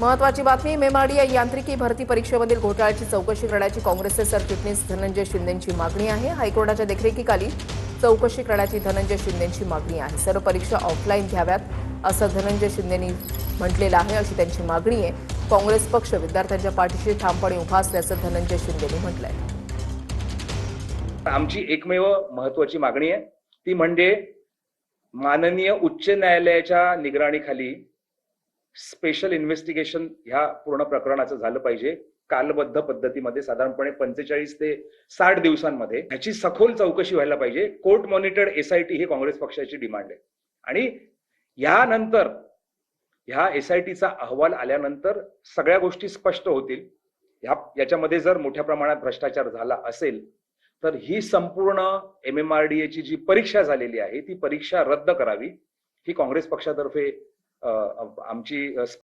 महत्वाची बातमी, मेमाडिया यांत्रिकी भरती परीक्षेमधील घोटाळ्याची चौकशी करण्याची काँग्रेसचे सरचिटणीस धनंजय शिंदेंची मागणी आहे। हायकोर्टाच्या देखरेखीखाली चौकशी करण्याची धनंजय शिंदेंची मागणी आहे। सर्व परीक्षा ऑफलाईन घ्याव्यात असं धनंजय शिंदेंनी म्हटलेलं आहे, अशी त्यांची मागणी आहे। काँग्रेस पक्ष विद्यार्थ्यांच्या पाठीशी ठामपणे उभा असल्याचं धनंजय शिंदेंनी म्हटलंय। आमची एकमेव महत्वाची मागणी आहे ती म्हणजे माननीय उच्च न्यायालयाच्या निगराणीखाली स्पेशल इन्व्हेस्टिगेशन ह्या पूर्ण प्रकरणाचं झालं पाहिजे। कालबद्ध पद्धतीमध्ये साधारणपणे 45 ते 60 दिवसांमध्ये ह्याची सखोल चौकशी व्हायला पाहिजे। कोर्ट मॉनिटर्ड एसआयटी ही काँग्रेस पक्षाची डिमांड आहे आणि यानंतर ह्या एसआयटीचा अहवाल आल्यानंतर सगळ्या गोष्टी स्पष्ट होतील। याच्यामध्ये जर मोठ्या प्रमाणात भ्रष्टाचार झाला असेल तर ही संपूर्ण एमएमआरडीएची जी परीक्षा झालेली आहे ती परीक्षा रद्द करावी ही काँग्रेस पक्षातर्फे आमची